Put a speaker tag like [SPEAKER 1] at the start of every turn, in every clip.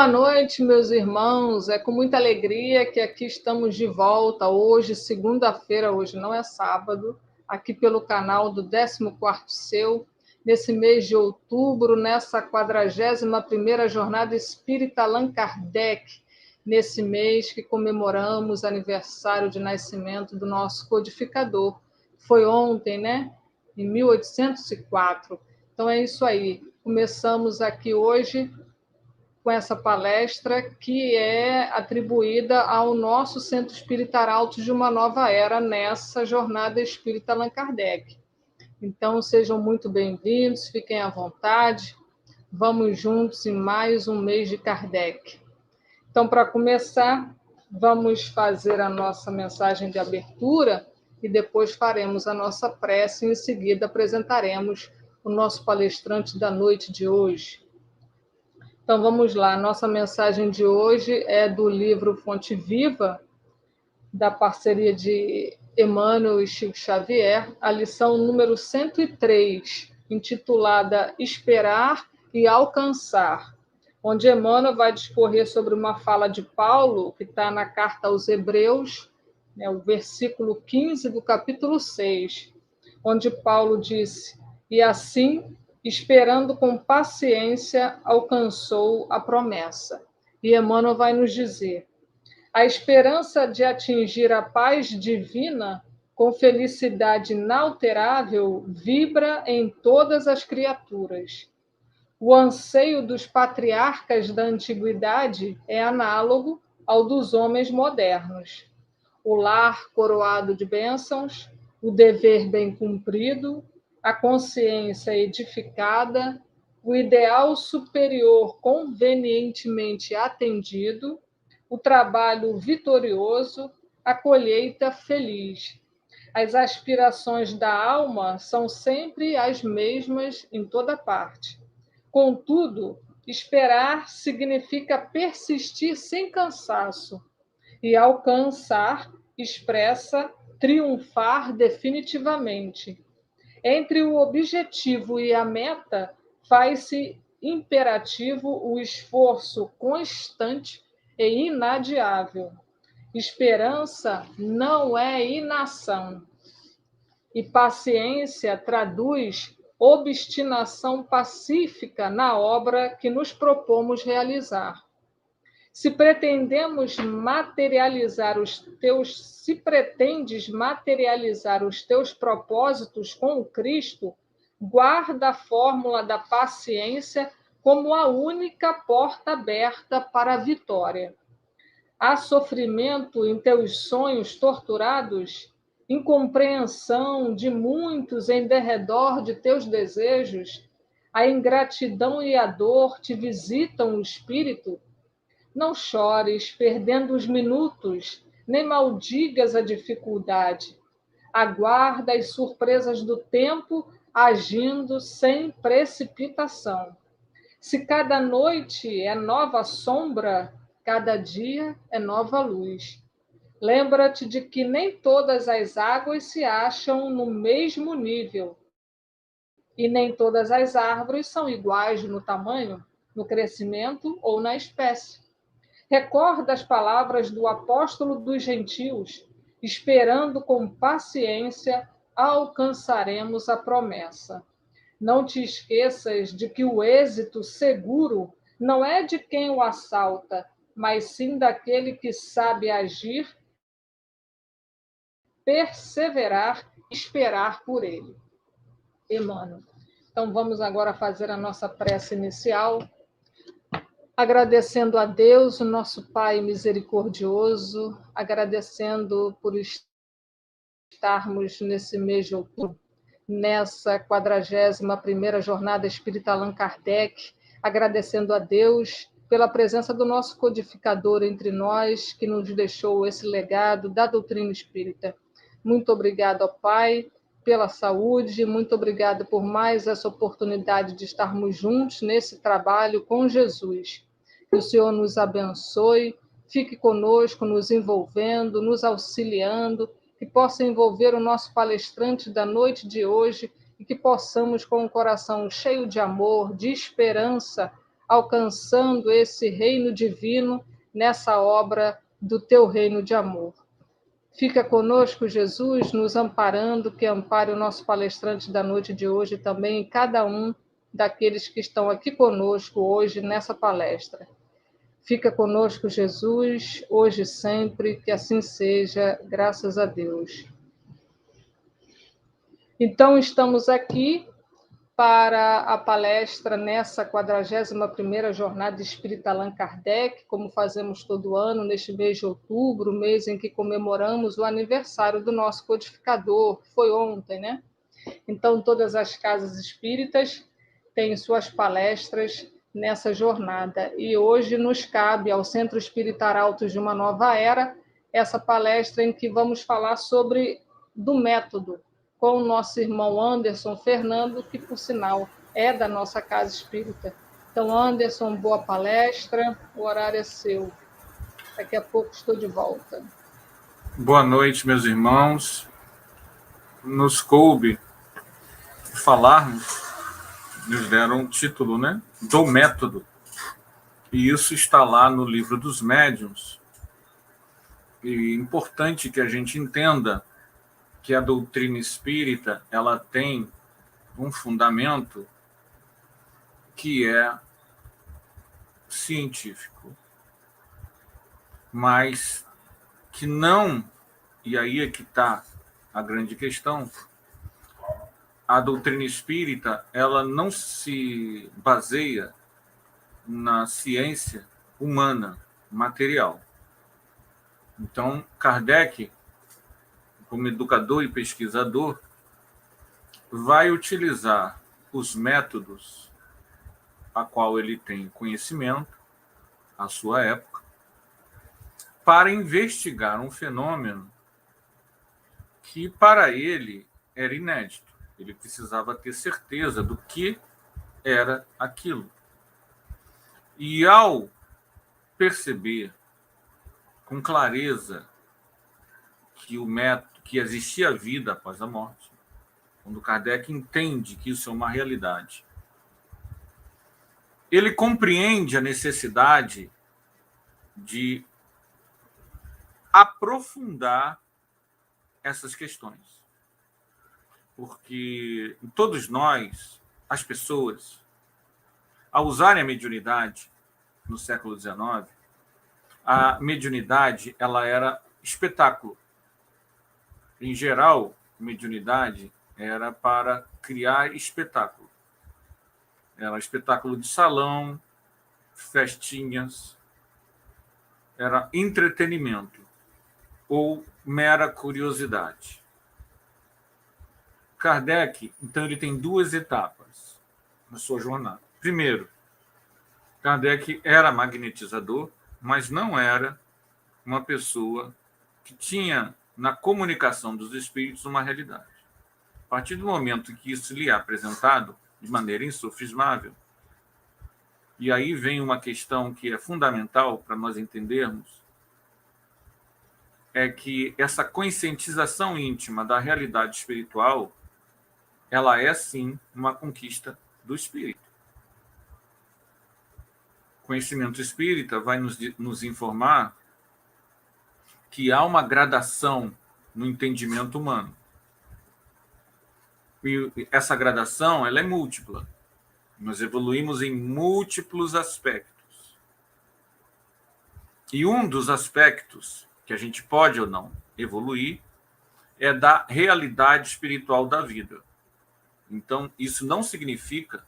[SPEAKER 1] Boa noite, meus irmãos. É com muita alegria que aqui estamos de volta hoje, segunda-feira, hoje não é sábado, aqui pelo canal do 14º Seu, nesse mês de outubro, nessa 41ª Jornada Espírita Allan Kardec, nesse mês que comemoramos aniversário de nascimento do nosso codificador. Foi ontem, né? Em 1804. Então é isso aí. Começamos aqui hoje com essa palestra que é atribuída ao nosso Centro Espírita Arautos de uma Nova Era nessa Jornada Espírita Allan Kardec. Então, sejam muito bem-vindos, fiquem à vontade, vamos juntos em mais um mês de Kardec. Então, para começar, vamos fazer a nossa mensagem de abertura e depois faremos a nossa prece e em seguida apresentaremos o nosso palestrante da noite de hoje. Então, vamos lá. Nossa mensagem de hoje é do livro Fonte Viva, da parceria de Emmanuel e Chico Xavier, a lição número 103, intitulada Esperar e Alcançar, onde Emmanuel vai discorrer sobre uma fala de Paulo, que está na carta aos Hebreus, né, o versículo 15 do capítulo 6, onde Paulo disse: "E assim, esperando com paciência, alcançou a promessa." E Emmanuel vai nos dizer: a esperança de atingir a paz divina com felicidade inalterável vibra em todas as criaturas. O anseio dos patriarcas da antiguidade é análogo ao dos homens modernos. O lar coroado de bênçãos, o dever bem cumprido, a consciência edificada, o ideal superior convenientemente atendido, o trabalho vitorioso, a colheita feliz. As aspirações da alma são sempre as mesmas em toda parte. Contudo, esperar significa persistir sem cansaço, e alcançar expressa triunfar definitivamente. Entre o objetivo e a meta, faz-se imperativo o esforço constante e inadiável. Esperança não é inação. E paciência traduz obstinação pacífica na obra que nos propomos realizar. Se pretendes materializar os teus propósitos com o Cristo, guarda a fórmula da paciência como a única porta aberta para a vitória. Há sofrimento em teus sonhos torturados, incompreensão de muitos em derredor de teus desejos, a ingratidão e a dor te visitam o espírito. Não chores, perdendo os minutos, nem maldigas a dificuldade. Aguarda as surpresas do tempo, agindo sem precipitação. Se cada noite é nova sombra, cada dia é nova luz. Lembra-te de que nem todas as águas se acham no mesmo nível, e nem todas as árvores são iguais no tamanho, no crescimento ou na espécie. Recorda as palavras do apóstolo dos gentios: esperando com paciência, alcançaremos a promessa. Não te esqueças de que o êxito seguro não é de quem o assalta, mas sim daquele que sabe agir, perseverar e esperar por ele. Emmanuel. Então vamos agora fazer a nossa prece inicial, agradecendo a Deus, o nosso Pai misericordioso, agradecendo por estarmos nesse mês de outubro, nessa 41ª Jornada Espírita Allan Kardec, agradecendo a Deus pela presença do nosso codificador entre nós, que nos deixou esse legado da doutrina espírita. Muito obrigado ao Pai pela saúde, muito obrigado por mais essa oportunidade de estarmos juntos nesse trabalho com Jesus. Que o Senhor nos abençoe, fique conosco, nos envolvendo, nos auxiliando, que possa envolver o nosso palestrante da noite de hoje e que possamos, com o coração cheio de amor, de esperança, alcançando esse reino divino nessa obra do teu reino de amor. Fica conosco, Jesus, nos amparando, que ampare o nosso palestrante da noite de hoje também e cada um daqueles que estão aqui conosco hoje nessa palestra. Fica conosco, Jesus, hoje e sempre, que assim seja, graças a Deus. Então, estamos aqui para a palestra nessa 41ª Jornada Espírita Allan Kardec, como fazemos todo ano, neste mês de outubro, mês em que comemoramos o aniversário do nosso codificador, que foi ontem, né? Então, todas as casas espíritas têm suas palestras nessa jornada. E hoje nos cabe, ao Centro Espírita Arautos de uma Nova Era, essa palestra em que vamos falar do método, com o nosso irmão Anderson Fernando, que, por sinal, é da nossa casa espírita. Então, Anderson, boa palestra, o horário é seu. Daqui a pouco estou de volta.
[SPEAKER 2] Boa noite, meus irmãos. Nos coube falarmos nos deram um título, né, do método. E isso está lá no livro dos médiuns. E é importante que a gente entenda que a doutrina espírita ela tem um fundamento que é científico, mas que não, e aí é que está a grande questão, a doutrina espírita ela não se baseia na ciência humana, material. Então, Kardec, como educador e pesquisador, vai utilizar os métodos a qual ele tem conhecimento, à sua época, para investigar um fenômeno que, para ele, era inédito. Ele precisava ter certeza do que era aquilo. E, ao perceber com clareza que o método, que existia vida após a morte, quando Kardec entende que isso é uma realidade, ele compreende a necessidade de aprofundar essas questões. Porque todos nós, as pessoas, ao usarem a mediunidade no século XIX, a mediunidade ela era espetáculo. Em geral, mediunidade era para criar espetáculo. Era espetáculo de salão, festinhas, era entretenimento ou mera curiosidade. Kardec, então, ele tem duas etapas na sua jornada. Primeiro, Kardec era magnetizador, mas não era uma pessoa que tinha na comunicação dos espíritos uma realidade. A partir do momento que isso lhe é apresentado de maneira insofismável, e aí vem uma questão que é fundamental para nós entendermos, é que essa conscientização íntima da realidade espiritual, ela é, sim, uma conquista do espírito. O conhecimento espírita vai nos informar que há uma gradação no entendimento humano. E essa gradação ela é múltipla. Nós evoluímos em múltiplos aspectos. E um dos aspectos que a gente pode ou não evoluir é da realidade espiritual da vida. Então, isso não significa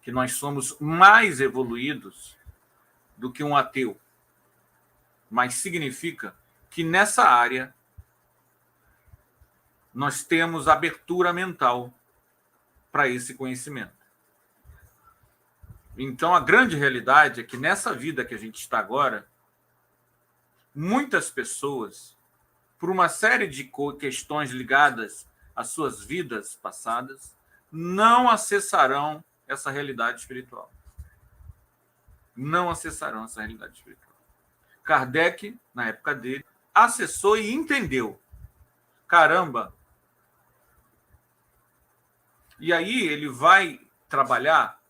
[SPEAKER 2] que nós somos mais evoluídos do que um ateu, mas significa que nessa área nós temos abertura mental para esse conhecimento. Então, a grande realidade é que nessa vida que a gente está agora, muitas pessoas, por uma série de questões ligadas às suas vidas passadas, não acessarão essa realidade espiritual. Não acessarão essa realidade espiritual. Kardec, na época dele, acessou e entendeu. Caramba! E aí ele vai trabalhar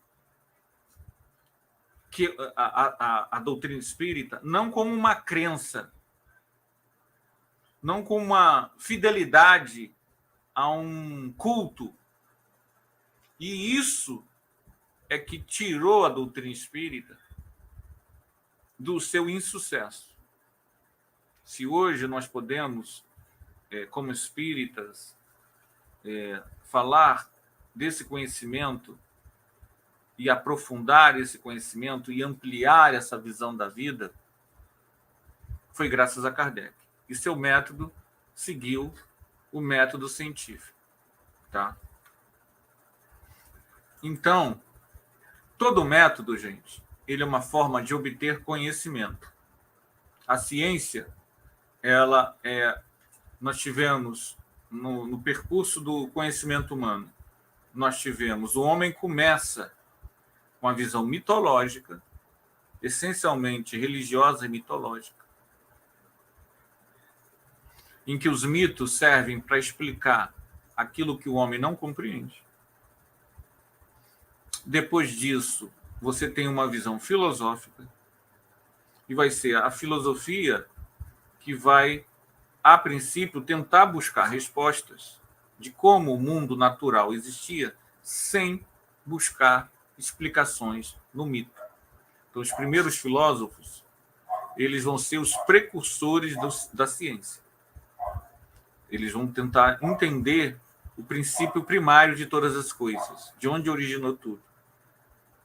[SPEAKER 2] que a doutrina espírita não como uma crença, não como uma fidelidade a um culto. E isso é que tirou a doutrina espírita do seu insucesso. Se hoje nós podemos, como espíritas, falar desse conhecimento e aprofundar esse conhecimento e ampliar essa visão da vida, foi graças a Kardec. E seu método seguiu o método científico. Tá? Então, todo método, gente, ele é uma forma de obter conhecimento. A ciência, nós tivemos, no percurso do conhecimento humano, nós tivemos, o homem começa com a visão mitológica, essencialmente religiosa e mitológica, em que os mitos servem para explicar aquilo que o homem não compreende. Depois disso, você tem uma visão filosófica, e vai ser a filosofia que vai, a princípio, tentar buscar respostas de como o mundo natural existia sem buscar explicações no mito. Então, os primeiros filósofos, eles vão ser os precursores da ciência. Eles vão tentar entender o princípio primário de todas as coisas, de onde originou tudo.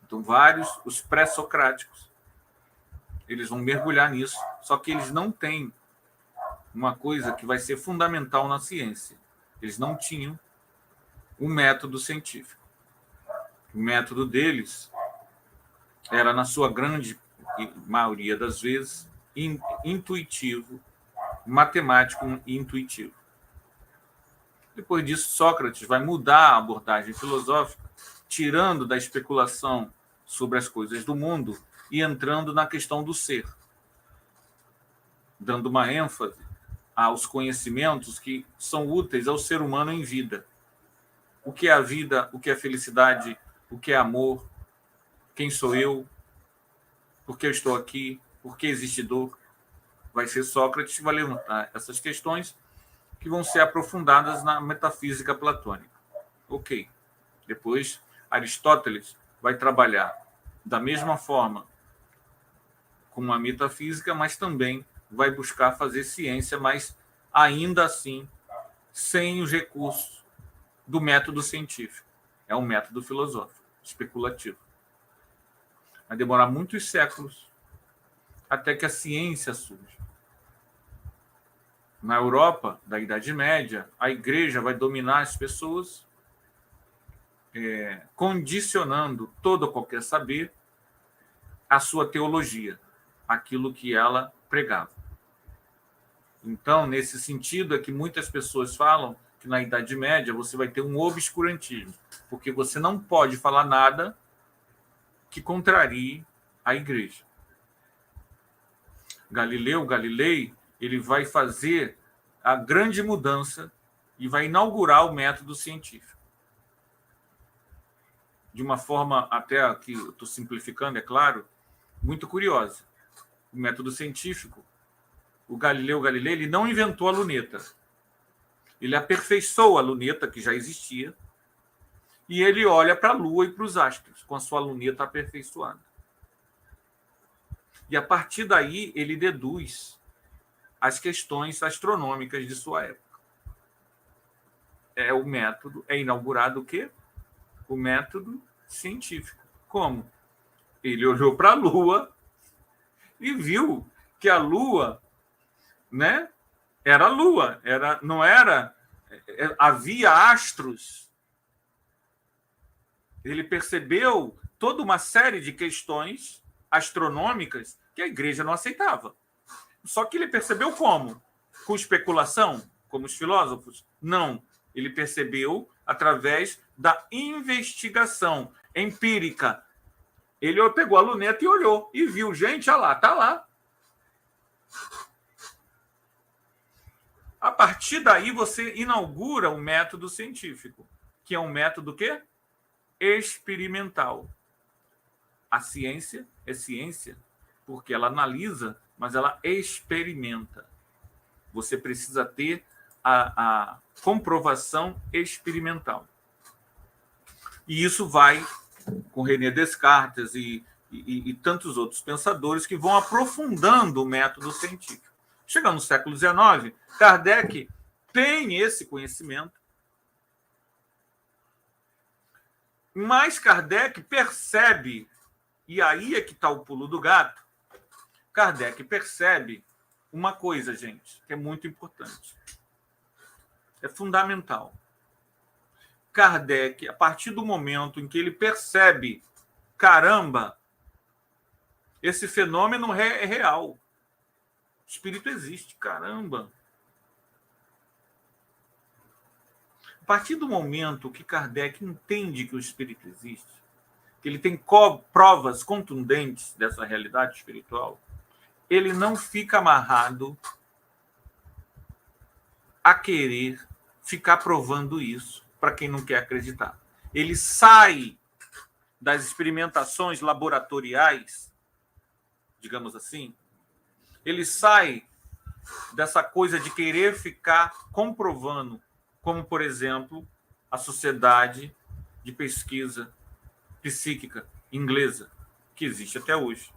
[SPEAKER 2] Então, vários, os pré-socráticos, eles vão mergulhar nisso, só que eles não têm uma coisa que vai ser fundamental na ciência. Eles não tinham um método científico. O método deles era, na sua grande maioria das vezes, intuitivo, matemático e intuitivo. Depois disso, Sócrates vai mudar a abordagem filosófica, tirando da especulação sobre as coisas do mundo e entrando na questão do ser, dando uma ênfase aos conhecimentos que são úteis ao ser humano em vida. O que é a vida, o que é felicidade, o que é amor, quem sou eu, por que eu estou aqui, por que existe dor. Vai ser Sócrates que vai levantar essas questões que vão ser aprofundadas na metafísica platônica. Ok. Depois, Aristóteles vai trabalhar da mesma forma com a metafísica, mas também vai buscar fazer ciência, mas ainda assim sem os recursos do método científico. É um método filosófico, especulativo. Vai demorar muitos séculos até que a ciência surja. Na Europa, da Idade Média, a igreja vai dominar as pessoas, condicionando todo ou qualquer saber à sua teologia, aquilo que ela pregava. Então, nesse sentido, é que muitas pessoas falam que na Idade Média você vai ter um obscurantismo, porque você não pode falar nada que contrarie a igreja. Galileu Galilei, ele vai fazer a grande mudança e vai inaugurar o método científico. De uma forma, até aqui eu estou simplificando, é claro, muito curiosa. O método científico, o Galileu Galilei, ele não inventou a luneta. Ele aperfeiçoou a luneta que já existia e ele olha para a Lua e para os astros com a sua luneta aperfeiçoada. E a partir daí ele deduz as questões astronômicas de sua época. O método, é inaugurado o quê? O método científico. Como? Ele olhou para a Lua e viu que a Lua, né, era a Lua, não era, havia astros. Ele percebeu toda uma série de questões astronômicas que a igreja não aceitava. Só que ele percebeu como? Com especulação, como os filósofos? Não. Ele percebeu através da investigação empírica. Ele pegou a luneta e olhou e viu, gente, olha lá, está lá. A partir daí você inaugura um método científico, que é um método quê? Experimental. A ciência é ciência porque ela analisa, mas ela experimenta. Você precisa ter a comprovação experimental. E isso vai com René Descartes e tantos outros pensadores que vão aprofundando o método científico. Chegando no século XIX, Kardec tem esse conhecimento, mas Kardec percebe, e aí é que está o pulo do gato, Kardec percebe uma coisa, gente, que é muito importante. É fundamental. Kardec, a partir do momento em que ele percebe, caramba, esse fenômeno é real. O espírito existe, caramba. A partir do momento que Kardec entende que o espírito existe, que ele tem provas contundentes dessa realidade espiritual, ele não fica amarrado a querer ficar provando isso para quem não quer acreditar. Ele sai das experimentações laboratoriais, digamos assim, ele sai dessa coisa de querer ficar comprovando, como, por exemplo, a Sociedade de Pesquisa Psíquica Inglesa, que existe até hoje,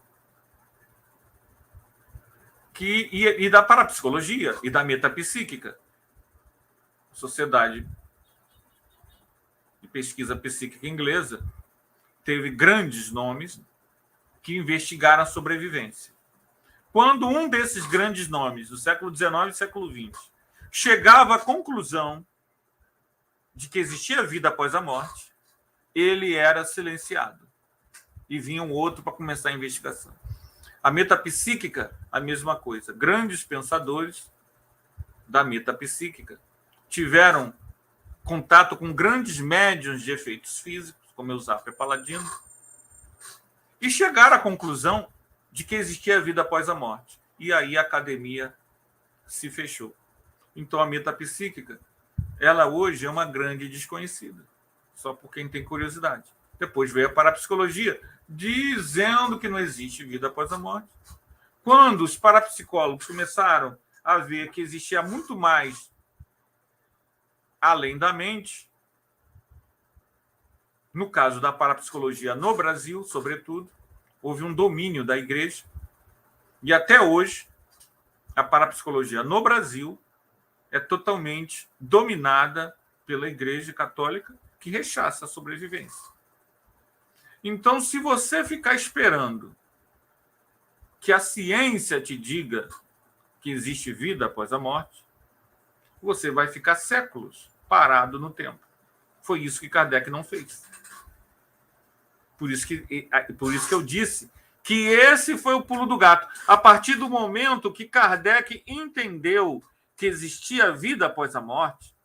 [SPEAKER 2] e da parapsicologia e da metapsíquica. A Sociedade de Pesquisa Psíquica Inglesa teve grandes nomes que investigaram a sobrevivência. Quando um desses grandes nomes, do século XIX e século XX, chegava à conclusão de que existia vida após a morte, ele era silenciado. E vinha um outro para começar a investigação. A metapsíquica, a mesma coisa. Grandes pensadores da metapsíquica tiveram contato com grandes médiuns de efeitos físicos, como Eusapia Paladino, e chegaram à conclusão de que existia vida após a morte. E aí a academia se fechou. Então a metapsíquica, ela hoje é uma grande desconhecida, só por quem tem curiosidade. Depois veio a parapsicologia, dizendo que não existe vida após a morte. Quando os parapsicólogos começaram a ver que existia muito mais além da mente, no caso da parapsicologia no Brasil, sobretudo, houve um domínio da igreja, e até hoje a parapsicologia no Brasil é totalmente dominada pela Igreja Católica, que rechaça a sobrevivência. Então, se você ficar esperando que a ciência te diga que existe vida após a morte, você vai ficar séculos parado no tempo. Foi isso que Kardec não fez. Por isso que eu disse que esse foi o pulo do gato. A partir do momento que Kardec entendeu que existia vida após a morte,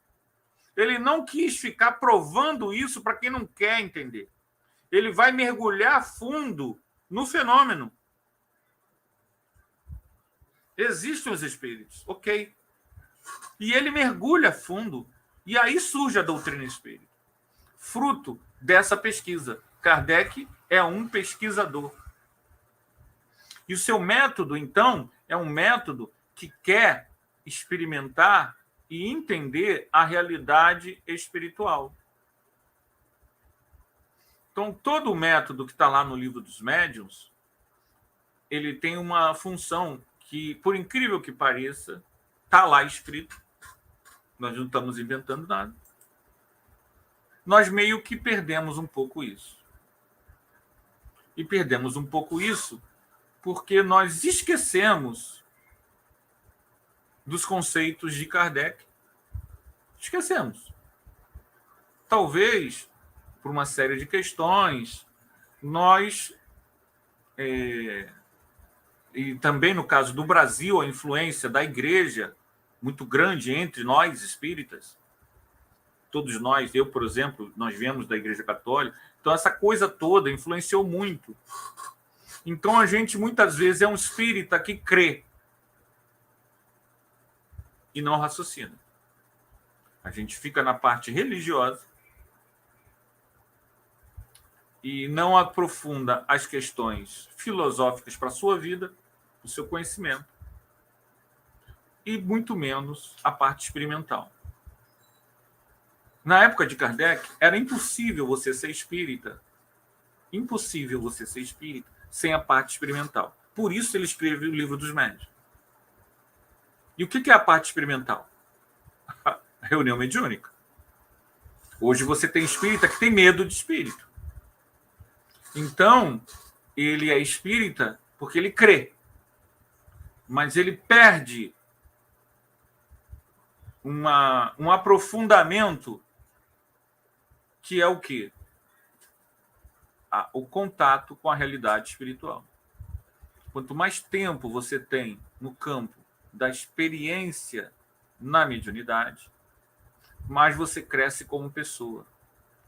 [SPEAKER 2] ele não quis ficar provando isso para quem não quer entender. Ele vai mergulhar fundo no fenômeno. Existem os espíritos, ok. E ele mergulha fundo. E aí surge a doutrina espírita. Fruto dessa pesquisa. Kardec é um pesquisador. E o seu método, então, é um método que quer experimentar e entender a realidade espiritual. Então, todo o método que está lá no Livro dos Médiuns, ele tem uma função que, por incrível que pareça, está lá escrito. Nós não estamos inventando nada. Nós meio que perdemos um pouco isso. E perdemos um pouco isso porque nós esquecemos dos conceitos de Kardec. Esquecemos. Talvez, por uma série de questões, nós, e também no caso do Brasil, a influência da igreja muito grande entre nós espíritas, todos nós, eu, por exemplo, nós viemos da Igreja Católica, então essa coisa toda influenciou muito. Então a gente muitas vezes é um espírita que crê e não raciocina. A gente fica na parte religiosa e não aprofunda as questões filosóficas para a sua vida, o seu conhecimento, e muito menos a parte experimental. Na época de Kardec, era impossível você ser espírita. Impossível você ser espírita sem a parte experimental. Por isso ele escreve o Livro dos Médiuns. E o que é a parte experimental? A reunião mediúnica. Hoje você tem espírita que tem medo de espírito. Então, ele é espírita porque ele crê. Mas ele perde um aprofundamento que é o quê? O contato com a realidade espiritual. Quanto mais tempo você tem no campo da experiência na mediunidade, mais você cresce como pessoa.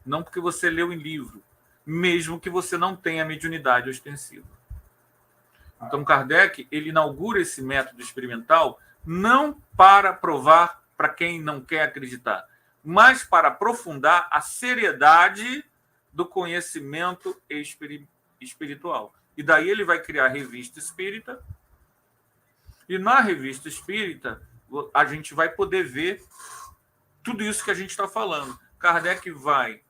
[SPEAKER 2] Não porque você leu em livro, mesmo que você não tenha mediunidade ostensiva. Então, Kardec, ele inaugura esse método experimental não para provar para quem não quer acreditar, mas para aprofundar a seriedade do conhecimento espiritual. E daí ele vai criar a Revista Espírita, e na Revista Espírita a gente vai poder ver tudo isso que a gente está falando. Kardec vai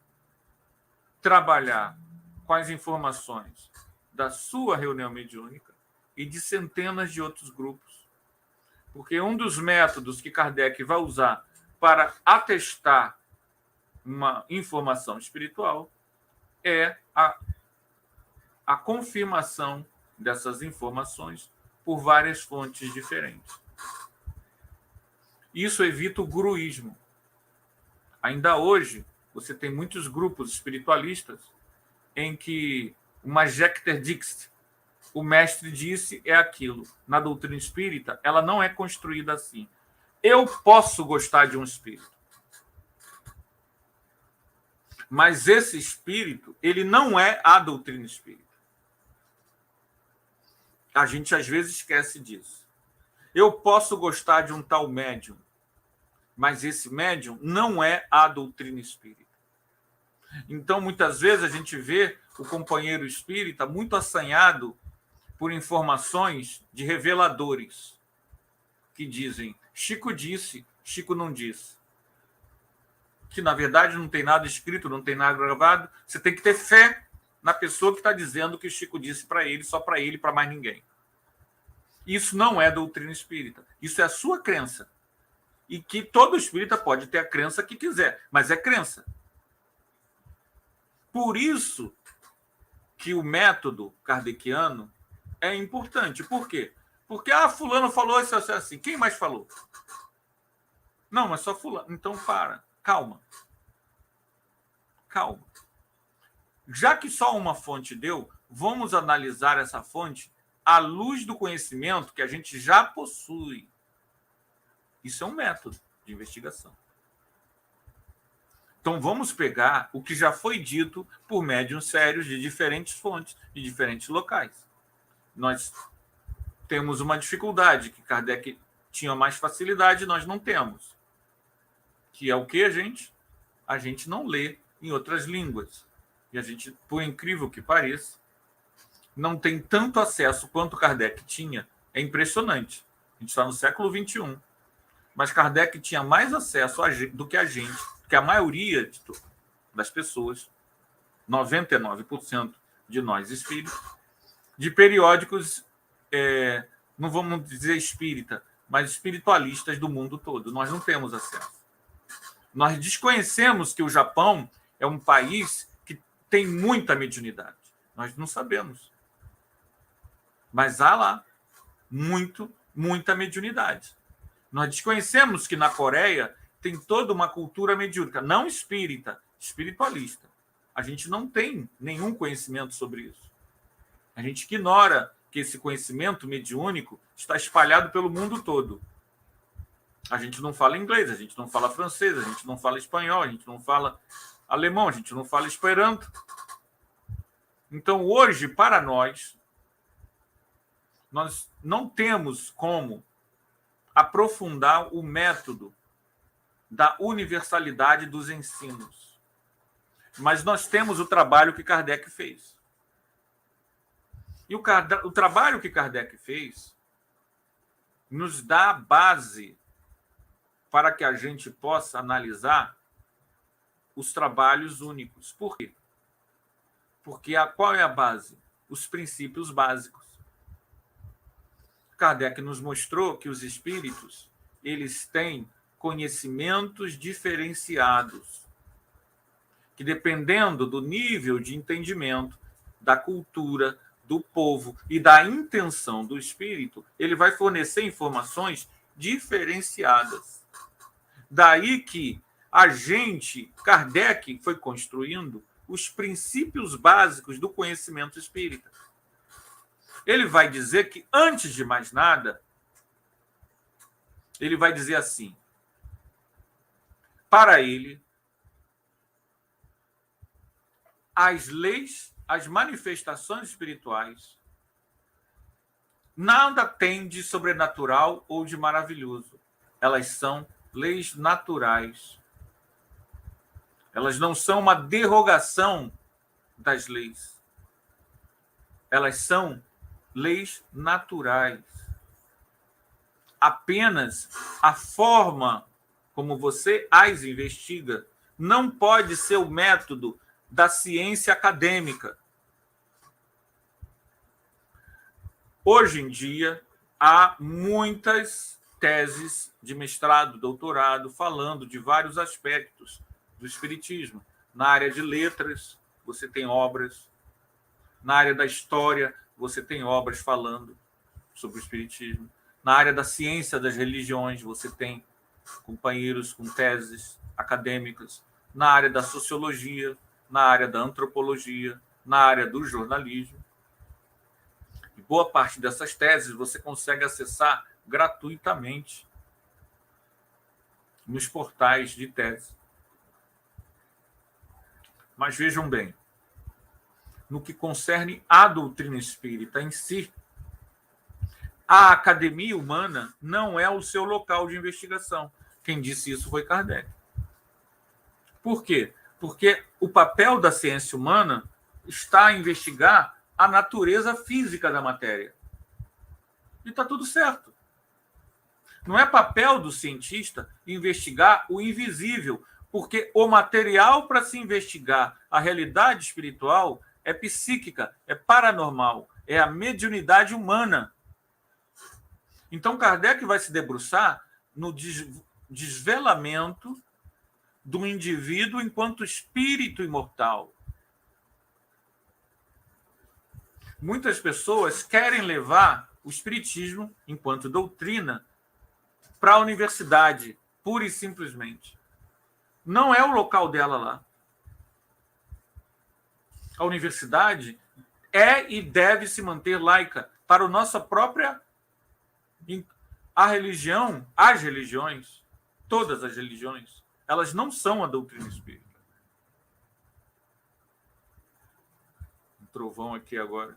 [SPEAKER 2] trabalhar com as informações da sua reunião mediúnica e de centenas de outros grupos. Porque um dos métodos que Kardec vai usar para atestar uma informação espiritual é a confirmação dessas informações por várias fontes diferentes. Isso evita o gruísmo. Ainda hoje, você tem muitos grupos espiritualistas em que uma Jecter Dixit, o mestre disse, é aquilo. Na doutrina espírita, ela não é construída assim. Eu posso gostar de um espírito, mas esse espírito, ele não é a doutrina espírita. A gente às vezes esquece disso. Eu posso gostar de um tal médium, mas esse médium não é a doutrina espírita. Então, muitas vezes, a gente vê o companheiro espírita muito assanhado por informações de reveladores que dizem Chico disse, Chico não disse. Que, na verdade, não tem nada escrito, não tem nada gravado. Você tem que ter fé na pessoa que está dizendo que o Chico disse para ele, só para ele, para mais ninguém. Isso não é doutrina espírita. Isso é a sua crença. E que todo espírita pode ter a crença que quiser, mas é crença. Por isso que o método kardeciano é importante. Por quê? Porque, fulano falou isso assim. Quem mais falou? Não, mas só fulano. Então, calma. Calma. Já que só uma fonte deu, vamos analisar essa fonte à luz do conhecimento que a gente já possui. Isso é um método de investigação. Então, vamos pegar o que já foi dito por médiuns sérios de diferentes fontes, de diferentes locais. Nós temos uma dificuldade, que Kardec tinha mais facilidade, nós não temos. Que é o que, gente? A gente não lê em outras línguas. E a gente, por incrível que pareça, não tem tanto acesso quanto Kardec tinha. É impressionante. A gente está no século XXI. Mas Kardec tinha mais acesso do que a gente, que a maioria das pessoas, 99% de nós espíritos, de periódicos, não vamos dizer espírita, mas espiritualistas do mundo todo. Nós não temos acesso. Nós desconhecemos que o Japão é um país que tem muita mediunidade. Nós não sabemos. Mas há lá muita mediunidade. Nós desconhecemos que na Coreia tem toda uma cultura mediúnica, não espírita, espiritualista. A gente não tem nenhum conhecimento sobre isso. A gente ignora que esse conhecimento mediúnico está espalhado pelo mundo todo. A gente não fala inglês, a gente não fala francês, a gente não fala espanhol, a gente não fala alemão, a gente não fala esperanto. Então, hoje, para nós não temos como aprofundar o método da universalidade dos ensinos. Mas nós temos o trabalho que Kardec fez. E o trabalho que Kardec fez nos dá a base para que a gente possa analisar os trabalhos únicos. Por quê? Porque qual é a base? Os princípios básicos. Kardec nos mostrou que os espíritos, eles têm conhecimentos diferenciados, que dependendo do nível de entendimento, da cultura, do povo e da intenção do espírito, ele vai fornecer informações diferenciadas. Daí que Kardec foi construindo os princípios básicos do conhecimento espírita. Ele vai dizer que, antes de mais nada, ele vai dizer assim: para ele, as leis, as manifestações espirituais, nada tem de sobrenatural ou de maravilhoso. Elas são leis naturais. Elas não são uma derrogação das leis. Elas são leis naturais. Apenas a forma como você as investiga não pode ser o método da ciência acadêmica. Hoje em dia, há muitas teses de mestrado, doutorado, falando de vários aspectos do espiritismo. Na área de letras, você tem obras. Na área da história, você tem obras falando sobre o espiritismo. Na área da ciência das religiões, você tem companheiros com teses acadêmicas. Na área da sociologia, na área da antropologia, na área do jornalismo. E boa parte dessas teses você consegue acessar gratuitamente nos portais de tese. Mas vejam bem, no que concerne à doutrina espírita em si, a academia humana não é o seu local de investigação. Quem disse isso foi Kardec. Por quê? Porque o papel da ciência humana está a investigar a natureza física da matéria. E está tudo certo. Não é papel do cientista investigar o invisível, porque o material para se investigar a realidade espiritual é psíquica, é paranormal, é a mediunidade humana. Então, Kardec vai se debruçar no desvelamento do indivíduo enquanto espírito imortal. Muitas pessoas querem levar o espiritismo, enquanto doutrina, para a universidade, pura e simplesmente. Não é o local dela lá. A universidade é e deve se manter laica para a nossa própria... A religião, as religiões, todas as religiões, elas não são a doutrina espírita. Um trovão aqui agora.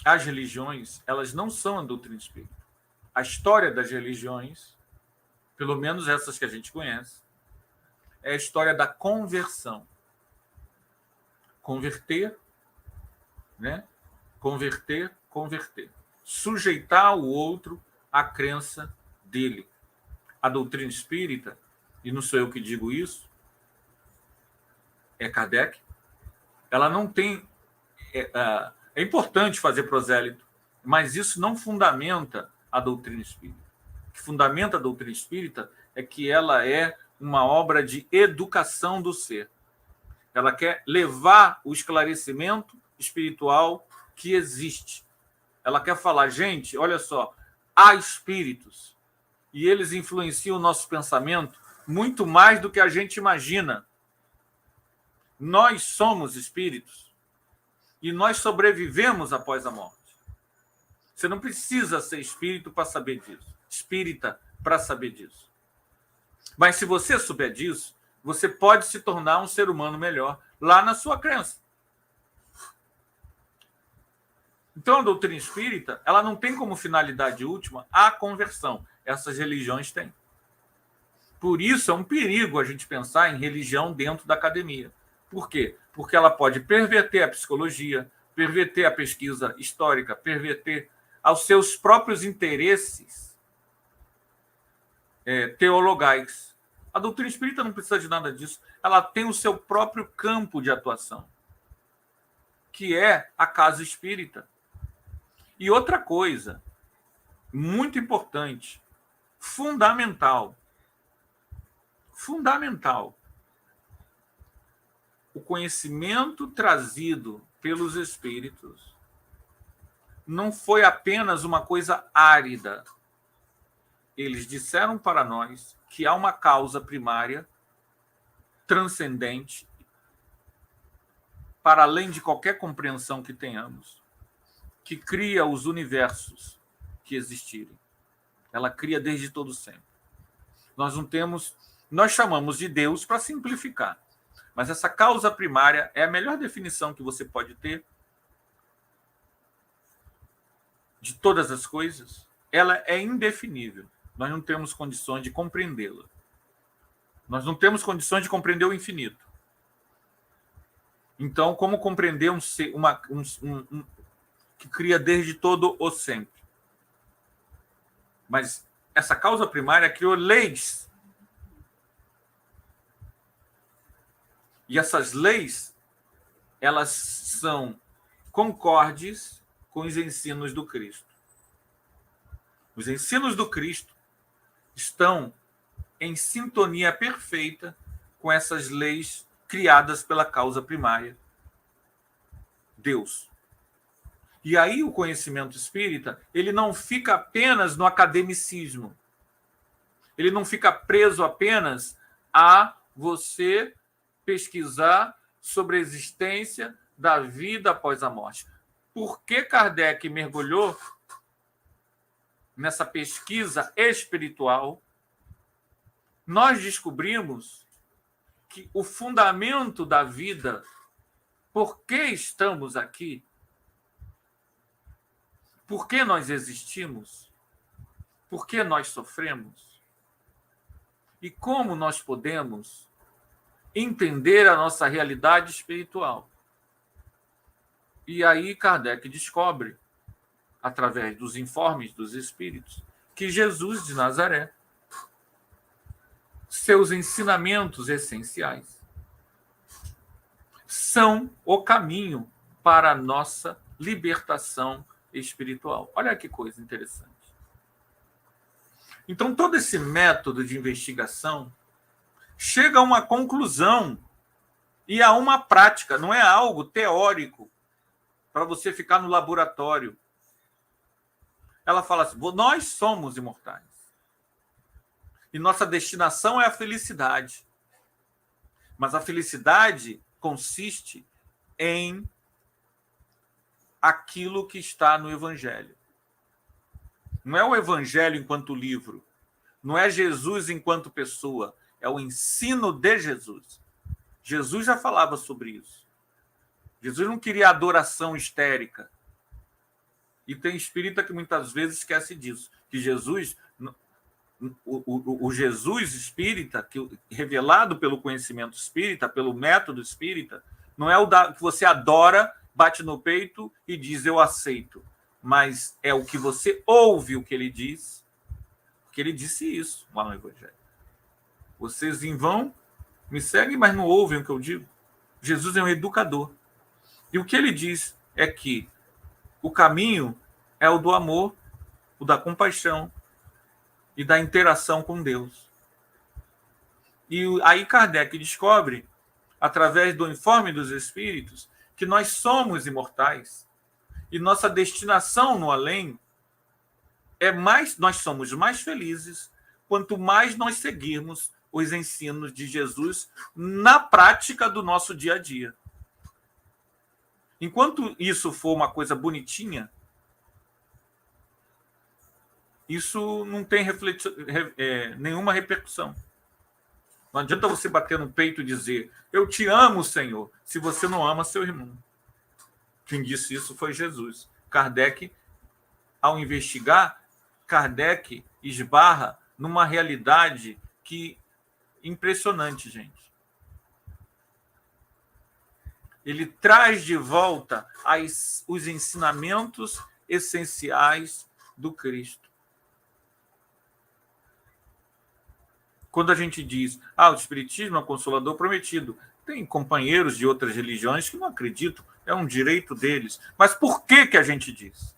[SPEAKER 2] As religiões, elas não são a doutrina espírita. A história das religiões, pelo menos essas que a gente conhece, é a história da conversão. Converter, né? Converter. Sujeitar o outro à crença dele. A doutrina espírita, e não sou eu que digo isso, é Kardec, ela não tem... É importante fazer prosélito, mas isso não fundamenta a doutrina espírita. O que fundamenta a doutrina espírita é que ela é uma obra de educação do ser. Ela quer levar o esclarecimento espiritual que existe. Ela quer falar, gente, olha só, há espíritos e eles influenciam o nosso pensamento muito mais do que a gente imagina. Nós somos espíritos e nós sobrevivemos após a morte. Você não precisa ser espírito para saber disso, espírita para saber disso. Mas se você souber disso, você pode se tornar um ser humano melhor lá na sua crença. Então, a doutrina espírita, ela não tem como finalidade última a conversão. Essas religiões têm. Por isso, é um perigo a gente pensar em religião dentro da academia. Por quê? Porque ela pode perverter a psicologia, perverter a pesquisa histórica, perverter aos seus próprios interesses teologais. A doutrina espírita não precisa de nada disso. Ela tem o seu próprio campo de atuação, que é a casa espírita. E outra coisa, muito importante, fundamental, o conhecimento trazido pelos espíritos não foi apenas uma coisa árida. Eles disseram para nós que há uma causa primária, transcendente, para além de qualquer compreensão que tenhamos, que cria os universos que existirem. Ela cria desde todo sempre. Nós chamamos de Deus para simplificar, mas essa causa primária é a melhor definição que você pode ter de todas as coisas. Ela é indefinível. Nós não temos condições de compreendê-la. Nós não temos condições de compreender o infinito. Então, como compreender que cria desde todo o sempre? Mas essa causa primária criou leis. E essas leis, elas são concordes com os ensinos do Cristo. Os ensinos do Cristo estão em sintonia perfeita com essas leis criadas pela causa primária, Deus. E aí o conhecimento espírita, ele não fica apenas no academicismo. Ele não fica preso apenas a você pesquisar sobre a existência da vida após a morte. Por que Kardec mergulhou nessa pesquisa espiritual? Nós descobrimos que o fundamento da vida, por que estamos aqui, por que nós existimos, por que nós sofremos e como nós podemos entender a nossa realidade espiritual. E aí Kardec descobre, através dos informes dos espíritos, que Jesus de Nazaré, seus ensinamentos essenciais, são o caminho para a nossa libertação espiritual. Olha que coisa interessante. Então, todo esse método de investigação chega a uma conclusão e a uma prática, não é algo teórico para você ficar no laboratório. Ela fala assim: nós somos imortais. E nossa destinação é a felicidade. Mas a felicidade consiste em aquilo que está no Evangelho. Não é o Evangelho enquanto livro, não é Jesus enquanto pessoa, é o ensino de Jesus. Jesus já falava sobre isso. Jesus não queria adoração histérica. E tem espírita que muitas vezes esquece disso, que Jesus, o Jesus espírita, que, revelado pelo conhecimento espírita, pelo método espírita, não é o que você adora, bate no peito e diz eu aceito, mas é o que você ouve o que ele diz, porque ele disse isso lá no Evangelho. Vocês em vão me seguem, mas não ouvem o que eu digo. Jesus é um educador. E o que ele diz é que o caminho é o do amor, o da compaixão e da interação com Deus. E aí Kardec descobre, através do informe dos espíritos, que nós somos imortais e nossa destinação no além é mais, nós somos mais felizes quanto mais nós seguirmos os ensinos de Jesus na prática do nosso dia a dia. Enquanto isso for uma coisa bonitinha, isso não tem nenhuma repercussão. Não adianta você bater no peito e dizer eu te amo, Senhor, se você não ama seu irmão. Quem disse isso foi Jesus. Kardec, ao investigar, Kardec esbarra numa realidade que impressionante, gente. Ele traz de volta os ensinamentos essenciais do Cristo. Quando a gente diz, o Espiritismo é um consolador prometido, tem companheiros de outras religiões que não acreditam, é um direito deles. Mas por que a gente diz?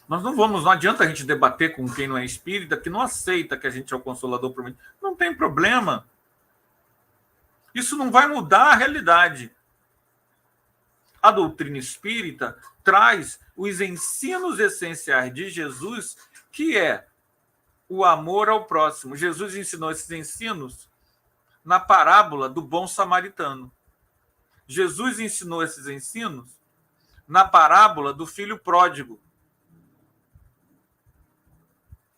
[SPEAKER 2] Não adianta a gente debater com quem não é espírita, que não aceita que a gente é o consolador prometido. Não tem problema. Isso não vai mudar a realidade. A doutrina espírita traz os ensinos essenciais de Jesus, que é o amor ao próximo. Jesus ensinou esses ensinos na parábola do bom samaritano. Jesus ensinou esses ensinos na parábola do filho pródigo.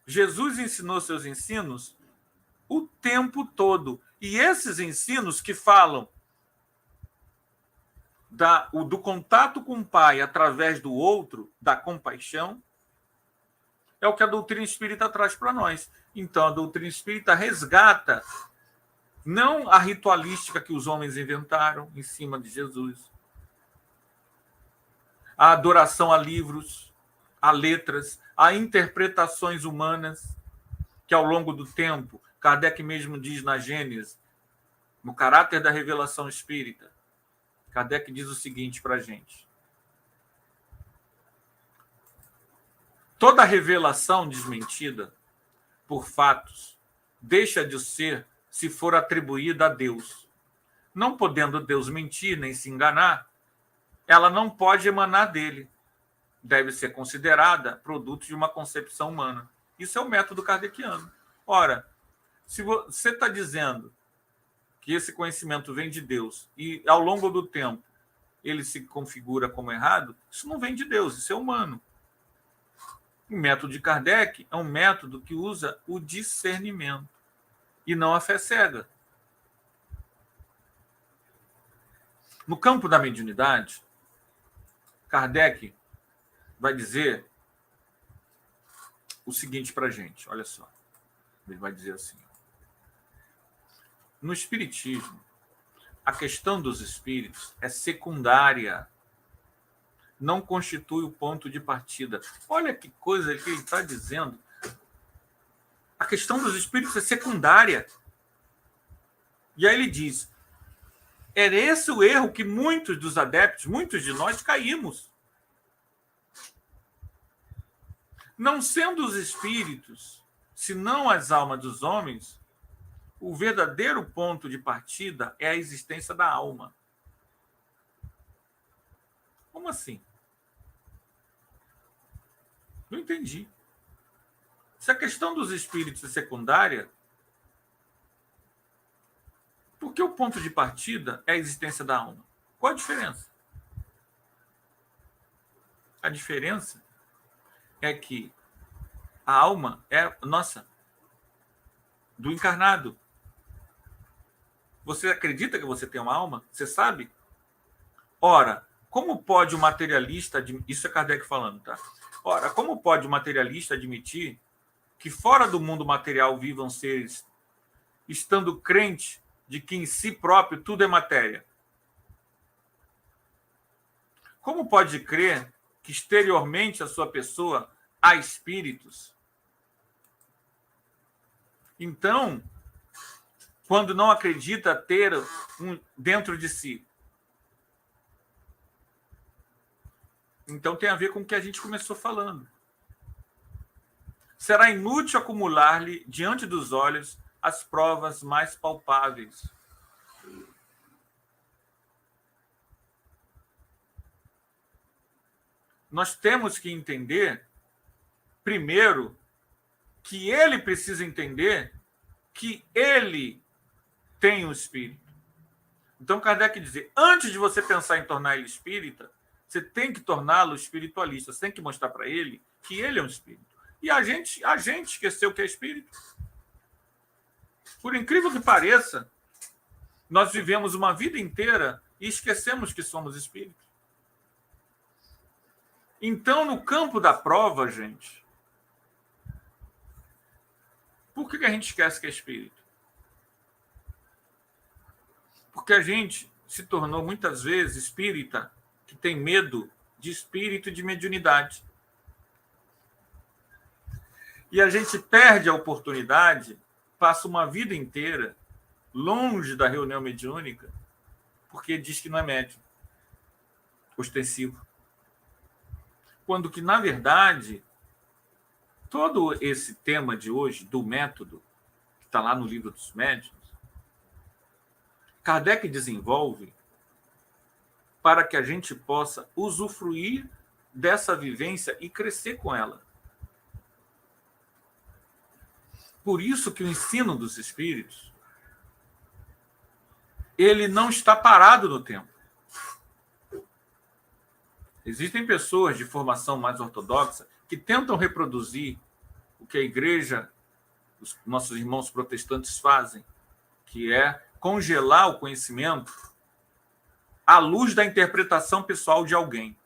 [SPEAKER 2] Jesus ensinou seus ensinos o tempo todo. E esses ensinos que falam do contato com o Pai através do outro, da compaixão, é o que a doutrina espírita traz para nós. Então, a doutrina espírita resgata Não a ritualística que os homens inventaram em cima de Jesus. A adoração a livros, a letras, a interpretações humanas, que ao longo do tempo, Kardec mesmo diz na Gênese, no caráter da revelação espírita, Kardec diz o seguinte para a gente: toda revelação desmentida por fatos deixa de ser se for atribuída a Deus. Não podendo Deus mentir nem se enganar, ela não pode emanar dele. Deve ser considerada produto de uma concepção humana. Isso é o método kardeciano. Ora, se você está dizendo que esse conhecimento vem de Deus e, ao longo do tempo, ele se configura como errado, isso não vem de Deus, isso é humano. O método de Kardec é um método que usa o discernimento e não a fé cega. No campo da mediunidade, Kardec vai dizer o seguinte para a gente, olha só. Ele vai dizer assim: no Espiritismo, a questão dos espíritos é secundária, não constitui o ponto de partida. Olha que coisa que ele está dizendo. A questão dos espíritos é secundária. E aí ele diz: era esse o erro que muitos dos adeptos, muitos de nós caímos. Não sendo os espíritos, senão as almas dos homens, o verdadeiro ponto de partida é a existência da alma. Como assim? Não entendi. Se a questão dos espíritos é secundária, por que o ponto de partida é a existência da alma? Qual a diferença? A diferença é que a alma é nossa, do encarnado. Você acredita que você tem uma alma? Você sabe? Ora, como pode o materialista... Isso é Kardec falando, tá? Ora, como pode o materialista admitir que fora do mundo material vivam seres estando crente de que em si próprio tudo é matéria? Como pode crer que exteriormente a sua pessoa há espíritos? Então, quando não acredita ter dentro de si, então tem a ver com o que a gente começou falando. Será inútil acumular-lhe diante dos olhos as provas mais palpáveis. Nós temos que entender, primeiro, que ele precisa entender que ele tem um espírito. Então, Kardec diz, antes de você pensar em tornar ele espírita, você tem que torná-lo espiritualista. Você tem que mostrar para ele que ele é um espírito. E a gente esqueceu que é espírito. Por incrível que pareça, nós vivemos uma vida inteira e esquecemos que somos espíritos. Então, no campo da prova, gente, por que a gente esquece que é espírito? Porque a gente se tornou, muitas vezes, espírita que tem medo de espírito e de mediunidade. E a gente perde a oportunidade, passa uma vida inteira longe da reunião mediúnica, porque diz que não é médium, ostensivo. Quando que, na verdade, todo esse tema de hoje, do método, que está lá no Livro dos Médiuns, Kardec desenvolve para que a gente possa usufruir dessa vivência e crescer com ela. Por isso que o ensino dos espíritos, ele não está parado no tempo. Existem pessoas de formação mais ortodoxa que tentam reproduzir o que a igreja, os nossos irmãos protestantes fazem, que é congelar o conhecimento à luz da interpretação pessoal de alguém.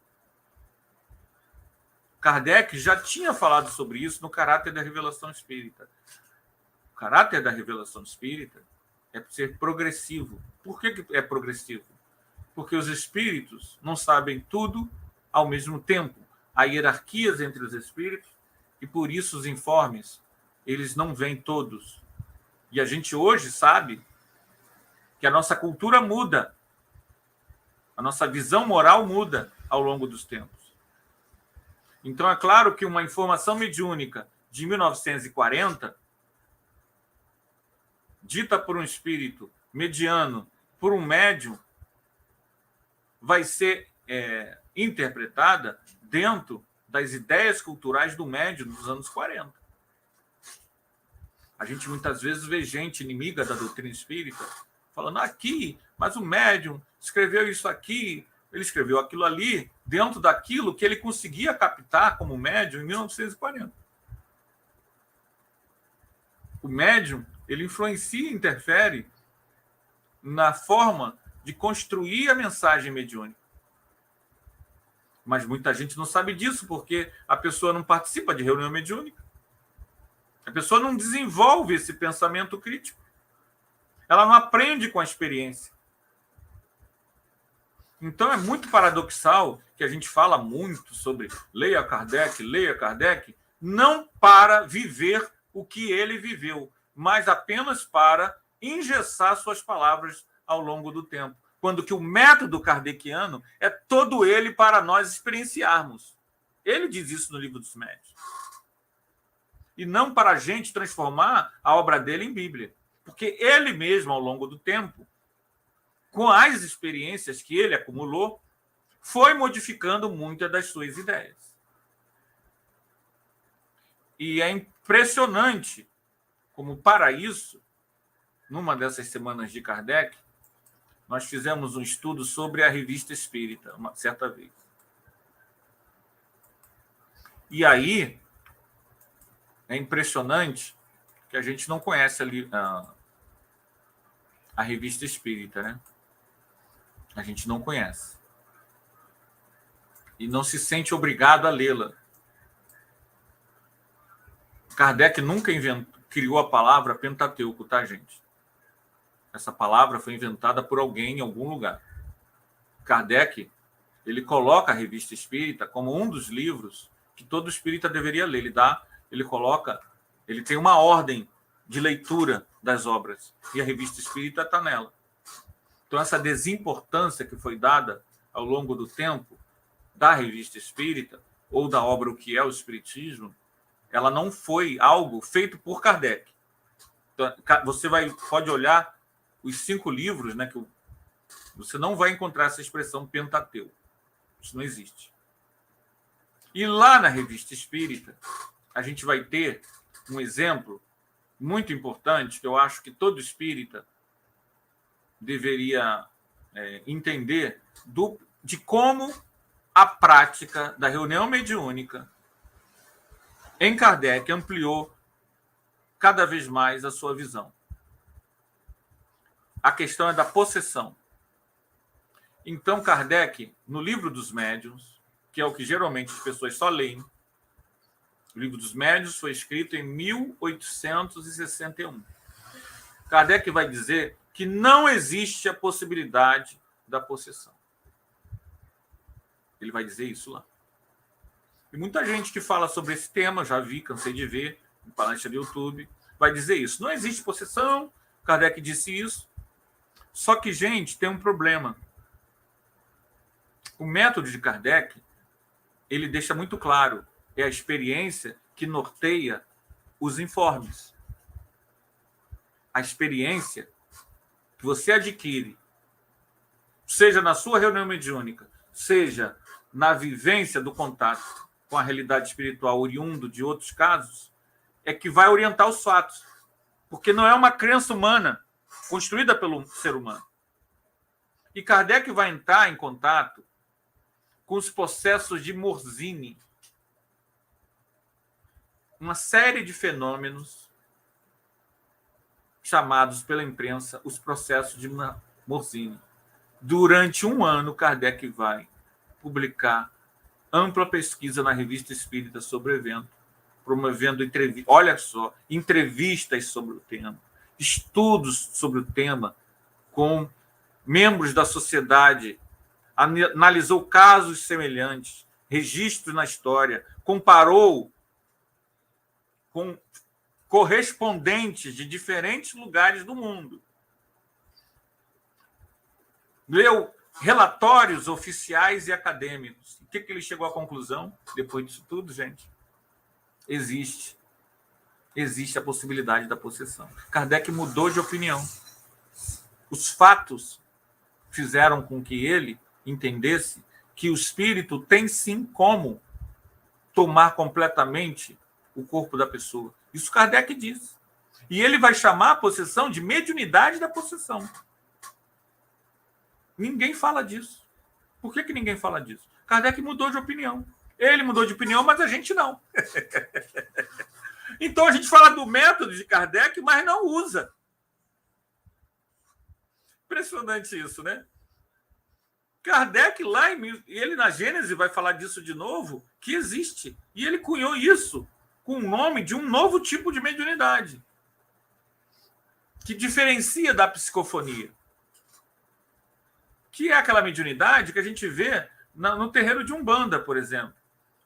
[SPEAKER 2] Kardec já tinha falado sobre isso no caráter da revelação espírita. O caráter da revelação espírita é ser progressivo. Por que é progressivo? Porque os espíritos não sabem tudo ao mesmo tempo. Há hierarquias entre os espíritos e, por isso, os informes, eles não vêm todos. E a gente hoje sabe que a nossa cultura muda, a nossa visão moral muda ao longo dos tempos. Então, é claro que uma informação mediúnica de 1940, dita por um espírito mediano, por um médium, vai ser interpretada dentro das ideias culturais do médium dos anos 40. A gente muitas vezes vê gente inimiga da doutrina espírita falando aqui, mas o médium escreveu isso aqui, ele escreveu aquilo ali, dentro daquilo que ele conseguia captar como médium em 1940. O médium, ele influencia e interfere na forma de construir a mensagem mediúnica. Mas muita gente não sabe disso, porque a pessoa não participa de reunião mediúnica. A pessoa não desenvolve esse pensamento crítico. Ela não aprende com a experiência. Então é muito paradoxal que a gente fala muito sobre leia Kardec, não para viver o que ele viveu, mas apenas para engessar suas palavras ao longo do tempo. Quando que o método kardeciano é todo ele para nós experienciarmos. Ele diz isso no Livro dos Médiuns. E não para a gente transformar a obra dele em Bíblia. Porque ele mesmo, ao longo do tempo, com as experiências que ele acumulou, foi modificando muitas das suas ideias. E é impressionante como, para isso, numa dessas semanas de Kardec, nós fizemos um estudo sobre a Revista Espírita, uma certa vez. E aí, é impressionante que a gente não conhece ali a Revista Espírita, né? A gente não conhece. E não se sente obrigado a lê-la. Kardec nunca criou a palavra Pentateuco, tá, gente? Essa palavra foi inventada por alguém em algum lugar. Kardec, ele coloca a Revista Espírita como um dos livros que todo espírita deveria ler. Ele tem uma ordem de leitura das obras e a Revista Espírita está nela. Então, essa desimportância que foi dada ao longo do tempo da Revista Espírita ou da obra O que é o Espiritismo, ela não foi algo feito por Kardec. Então, você pode olhar os 5 livros, né, que você não vai encontrar essa expressão Pentateuco. Isso não existe. E lá na Revista Espírita, a gente vai ter um exemplo muito importante que eu acho que todo espírita deveria entender de como a prática da reunião mediúnica em Kardec ampliou cada vez mais a sua visão. A questão é da possessão. Então, Kardec, no Livro dos Médiuns, que é o que geralmente as pessoas só leem, o Livro dos Médiuns foi escrito em 1861. Kardec vai dizer que não existe a possibilidade da possessão. Ele vai dizer isso lá. E muita gente que fala sobre esse tema, já vi, cansei de ver, em palestra do YouTube, vai dizer isso. Não existe possessão, Kardec disse isso. Só que, gente, tem um problema. O método de Kardec, ele deixa muito claro, é a experiência que norteia os informes. A experiência que você adquire, seja na sua reunião mediúnica, seja na vivência do contato com a realidade espiritual oriundo de outros casos, é que vai orientar os fatos. Porque não é uma crença humana construída pelo ser humano. E Kardec vai entrar em contato com os processos de Morzine, uma série de fenômenos chamados pela imprensa os processos de Morzine. Durante um ano, Kardec vai publicar ampla pesquisa na Revista Espírita sobre o evento, promovendo entrevistas sobre o tema, estudos sobre o tema com membros da sociedade, analisou casos semelhantes, registros na história, comparou com correspondentes de diferentes lugares do mundo, leu relatórios oficiais e acadêmicos. O que ele chegou à conclusão, depois disso tudo, gente? Existe a possibilidade da possessão. Kardec mudou de opinião. Os fatos fizeram com que ele entendesse que o espírito tem sim como tomar completamente o corpo da pessoa. Isso Kardec diz. E ele vai chamar a possessão de mediunidade da possessão. Ninguém fala disso. Por que ninguém fala disso? Kardec mudou de opinião. Ele mudou de opinião, mas a gente não. Então a gente fala do método de Kardec, mas não usa. Impressionante isso, né? Kardec, ele na Gênese vai falar disso de novo, que existe. E ele cunhou isso com o nome de um novo tipo de mediunidade, que diferencia da psicofonia, que é aquela mediunidade que a gente vê no terreiro de Umbanda, por exemplo,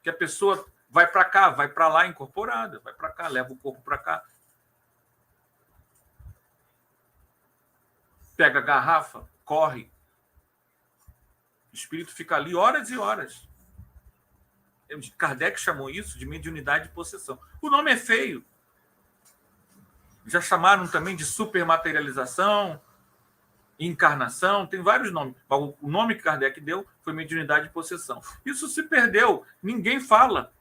[SPEAKER 2] que a pessoa vai para cá, vai para lá incorporada, vai para cá, leva o corpo para cá, pega a garrafa, corre. O espírito fica ali horas e horas. Kardec chamou isso de mediunidade de possessão. O nome é feio. Já chamaram também de supermaterialização, encarnação, tem vários nomes. O nome que Kardec deu foi mediunidade de possessão. Isso se perdeu, ninguém fala.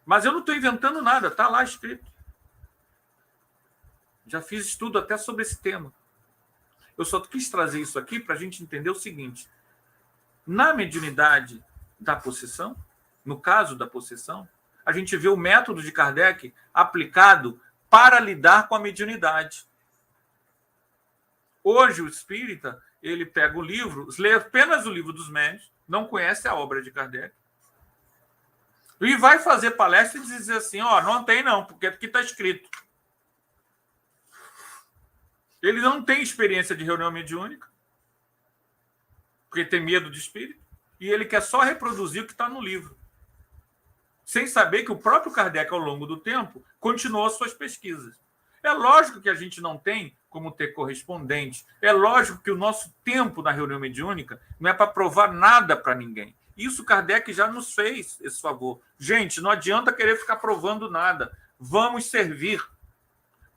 [SPEAKER 2] Mas eu não estou inventando nada, está lá escrito. Já fiz estudo até sobre esse tema. Eu só quis trazer isso aqui para a gente entender o seguinte. Na mediunidade da possessão, no caso da possessão, a gente vê o método de Kardec aplicado para lidar com a mediunidade. Hoje, o espírita, ele pega o livro, lê apenas o livro dos médiuns, não conhece a obra de Kardec, e vai fazer palestra e dizer assim, não tem não, porque aqui está escrito. Ele não tem experiência de reunião mediúnica, porque tem medo de espírito, e ele quer só reproduzir o que está no livro, sem saber que o próprio Kardec, ao longo do tempo, continuou suas pesquisas. É lógico que a gente não tem como ter correspondente. É lógico que o nosso tempo na reunião mediúnica não é para provar nada para ninguém. Isso Kardec já nos fez, esse favor. Gente, não adianta querer ficar provando nada. Vamos servir.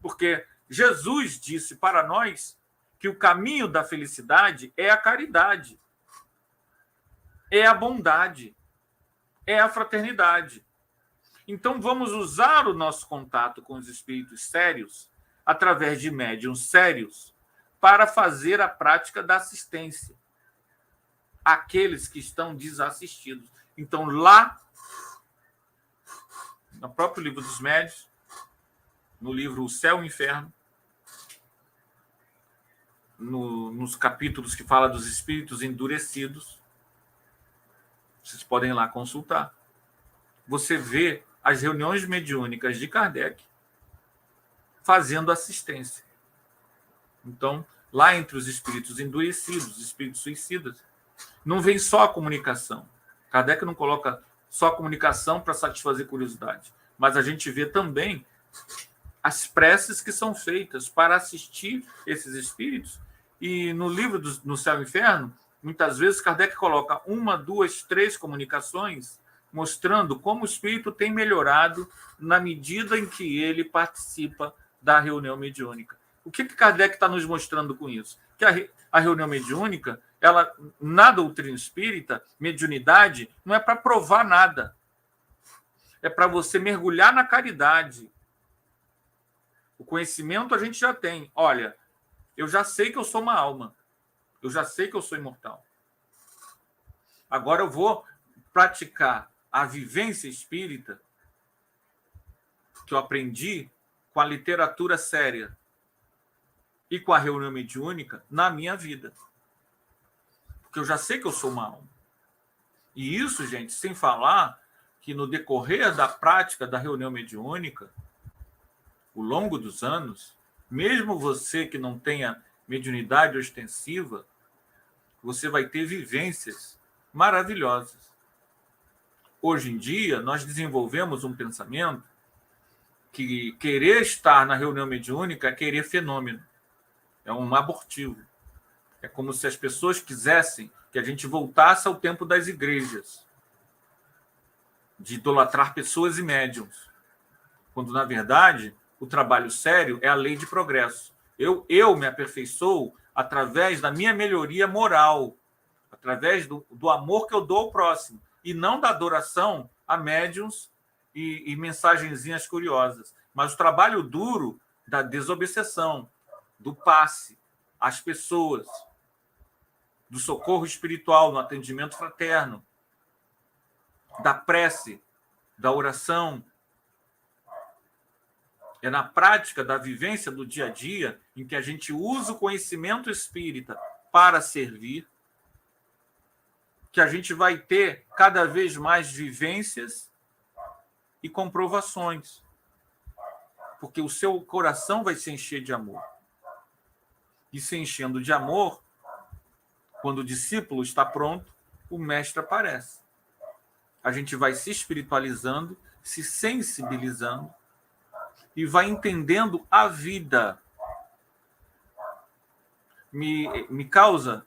[SPEAKER 2] Porque Jesus disse para nós que o caminho da felicidade é a caridade, é a bondade, é a fraternidade. Então, vamos usar o nosso contato com os espíritos sérios, através de médiuns sérios, para fazer a prática da assistência àqueles que estão desassistidos. Então, lá, no próprio livro dos médiuns, no livro O Céu e o Inferno, nos capítulos que fala dos espíritos endurecidos, vocês podem ir lá consultar. Você vê as reuniões mediúnicas de Kardec fazendo assistência. Então, lá entre os espíritos endurecidos, os espíritos suicidas, não vem só a comunicação. Kardec não coloca só a comunicação para satisfazer curiosidade, mas a gente vê também as preces que são feitas para assistir esses espíritos. E no livro No Céu e o Inferno, muitas vezes Kardec coloca 1, 2, 3 comunicações mostrando como o espírito tem melhorado na medida em que ele participa da reunião mediúnica. O que Kardec está nos mostrando com isso? Que a reunião mediúnica, ela, na doutrina espírita, mediunidade, não é para provar nada. É para você mergulhar na caridade. O conhecimento a gente já tem. Olha, eu já sei que eu sou uma alma. Eu já sei que eu sou imortal. Agora eu vou praticar a vivência espírita que eu aprendi com a literatura séria e com a reunião mediúnica na minha vida. Porque eu já sei que eu sou uma alma. E isso, gente, sem falar que no decorrer da prática da reunião mediúnica, ao longo dos anos, Mesmo você que não tenha mediunidade ostensiva, você vai ter vivências maravilhosas. Hoje em dia, nós desenvolvemos um pensamento que querer estar na reunião mediúnica é querer fenômeno, é um abortivo. É como se as pessoas quisessem que a gente voltasse ao tempo das igrejas, de idolatrar pessoas e médiums, quando, na verdade, o trabalho sério é a lei de progresso. Eu me aperfeiçoo através da minha melhoria moral, através do amor que eu dou ao próximo, e não da adoração a médiums e mensagenzinhas curiosas. Mas o trabalho duro da desobsessão, do passe às pessoas, do socorro espiritual, no atendimento fraterno, da prece, da oração. É na prática da vivência do dia a dia, em que a gente usa o conhecimento espírita para servir, que a gente vai ter cada vez mais vivências e comprovações. Porque o seu coração vai se encher de amor. E se enchendo de amor, quando o discípulo está pronto, o mestre aparece. A gente vai se espiritualizando, se sensibilizando e vai entendendo a vida. Me causa,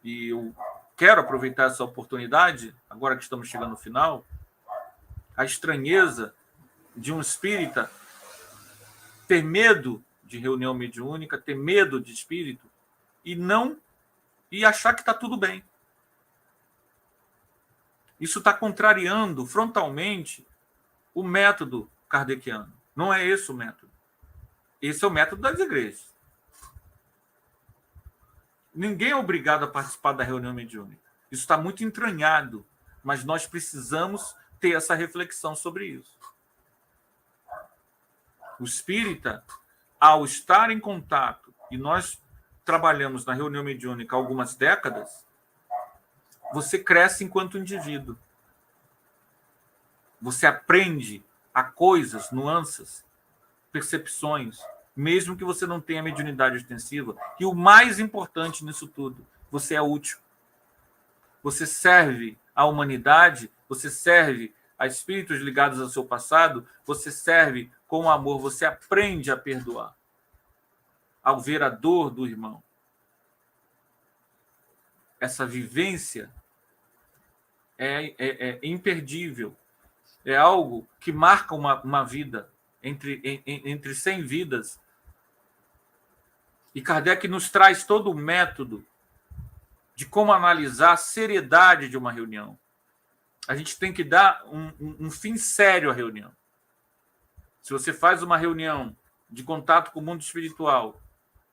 [SPEAKER 2] e eu quero aproveitar essa oportunidade, agora que estamos chegando no final, a estranheza de um espírita ter medo de reunião mediúnica, ter medo de espírito e achar que está tudo bem. Isso está contrariando frontalmente o método kardeciano. Não é esse o método. Esse é o método das igrejas. Ninguém é obrigado a participar da reunião mediúnica. Isso está muito entranhado, mas nós precisamos ter essa reflexão sobre isso. O espírita, ao estar em contato, e nós trabalhamos na reunião mediúnica há algumas décadas, você cresce enquanto indivíduo. Você aprende a coisas, nuances, percepções, mesmo que você não tenha mediunidade ostensiva. E o mais importante nisso tudo, você é útil. Você serve à humanidade, você serve a espíritos ligados ao seu passado, você serve com amor, você aprende a perdoar ao ver a dor do irmão. Essa vivência é imperdível. É algo que marca uma vida, entre 100 vidas. E Kardec nos traz todo o método de como analisar a seriedade de uma reunião. A gente tem que dar um fim sério à reunião. Se você faz uma reunião de contato com o mundo espiritual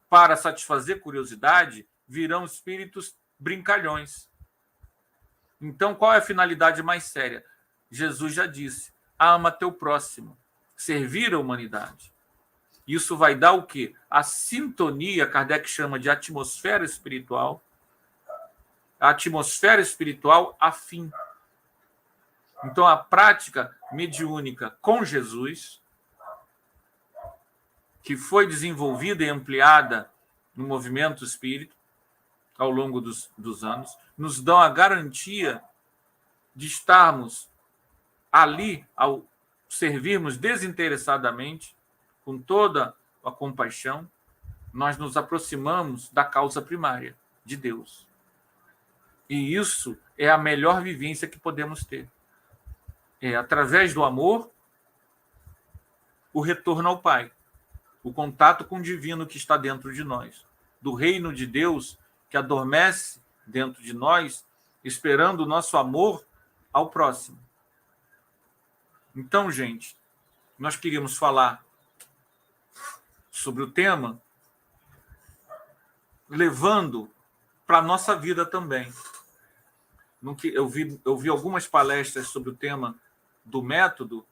[SPEAKER 2] para satisfazer curiosidade, virão espíritos brincalhões. Então, qual é a finalidade mais séria? Jesus já disse: ama teu próximo, servir a humanidade. Isso vai dar o quê? A sintonia, Kardec chama de atmosfera espiritual, a atmosfera espiritual afim. Então, a prática mediúnica com Jesus, que foi desenvolvida e ampliada no movimento espírita ao longo dos anos, nos dão a garantia de estarmos ali, ao servirmos desinteressadamente, com toda a compaixão, nós nos aproximamos da causa primária, de Deus. E isso é a melhor vivência que podemos ter. É, através do amor, o retorno ao Pai, o contato com o divino que está dentro de nós, do reino de Deus que adormece dentro de nós, esperando o nosso amor ao próximo. Então, gente, nós queríamos falar sobre o tema, levando para a nossa vida também. Eu vi algumas palestras sobre o tema do método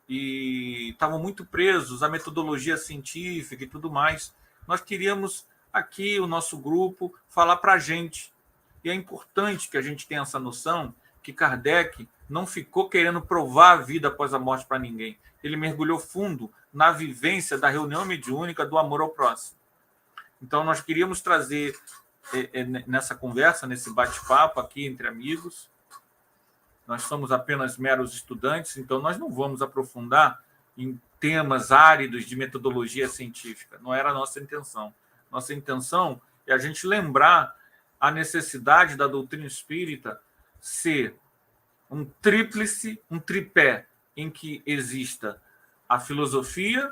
[SPEAKER 2] e estavam muito presos à metodologia científica e tudo mais. Nós queríamos aqui, o nosso grupo, falar para a gente. E é importante que a gente tenha essa noção que Kardec não ficou querendo provar a vida após a morte para ninguém. Ele mergulhou fundo na vivência da reunião mediúnica do amor ao próximo. Então, nós queríamos trazer nessa conversa, nesse bate-papo aqui entre amigos, nós somos apenas meros estudantes, então nós não vamos aprofundar em temas áridos de metodologia científica. Não era a nossa intenção. Nossa intenção é a gente lembrar a necessidade da doutrina espírita ser um tríplice, um tripé, em que exista a filosofia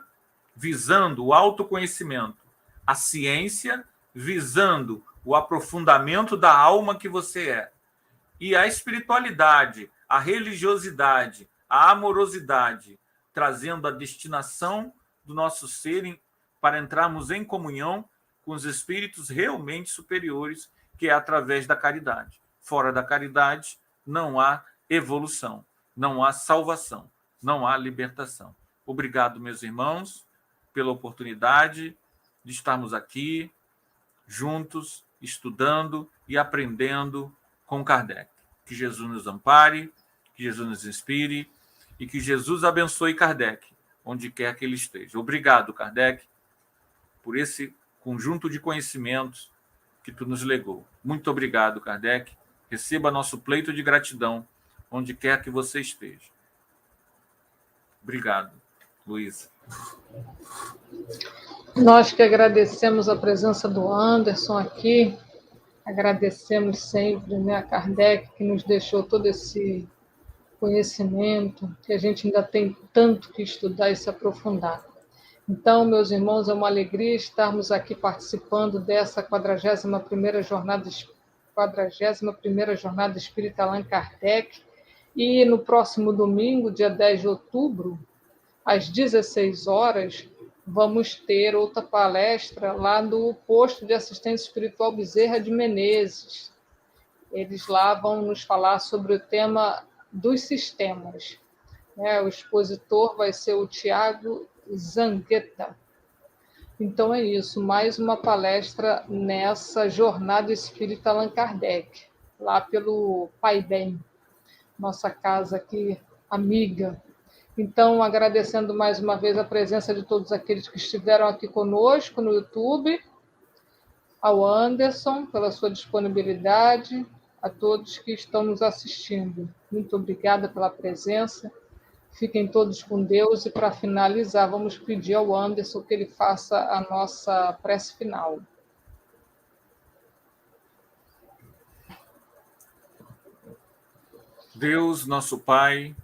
[SPEAKER 2] visando o autoconhecimento, a ciência visando o aprofundamento da alma que você é, e a espiritualidade, a religiosidade, a amorosidade, trazendo a destinação do nosso ser para entrarmos em comunhão com os espíritos realmente superiores, que é através da caridade. Fora da caridade, não há evolução, não há salvação, não há libertação. Obrigado, meus irmãos, pela oportunidade de estarmos aqui juntos, estudando e aprendendo com Kardec. Que Jesus nos ampare, que Jesus nos inspire e que Jesus abençoe Kardec, onde quer que ele esteja. Obrigado, Kardec, por esse conjunto de conhecimentos que tu nos legou. Muito obrigado, Kardec. Receba nosso pleito de gratidão, onde quer que você esteja. Obrigado, Luísa.
[SPEAKER 1] Nós que agradecemos a presença do Anderson aqui, agradecemos sempre, né, a Kardec, que nos deixou todo esse conhecimento, que a gente ainda tem tanto que estudar e se aprofundar. Então, meus irmãos, é uma alegria estarmos aqui participando dessa 41ª Jornada Espírita Allan Kardec, e no próximo domingo, dia 10 de outubro, às 16 horas, vamos ter outra palestra lá no posto de assistência espiritual Bezerra de Menezes. Eles lá vão nos falar sobre o tema dos sistemas. O expositor vai ser o Tiago Zangueta. Então é isso, mais uma palestra nessa Jornada Espírita Allan Kardec, lá pelo Pai Bem, nossa casa aqui, amiga. Então, agradecendo mais uma vez a presença de todos aqueles que estiveram aqui conosco no YouTube, ao Anderson pela sua disponibilidade, a todos que estão nos assistindo. Muito obrigada pela presença. Fiquem todos com Deus. E, para finalizar, vamos pedir ao Anderson que ele faça a nossa prece final.
[SPEAKER 2] Deus, nosso Pai,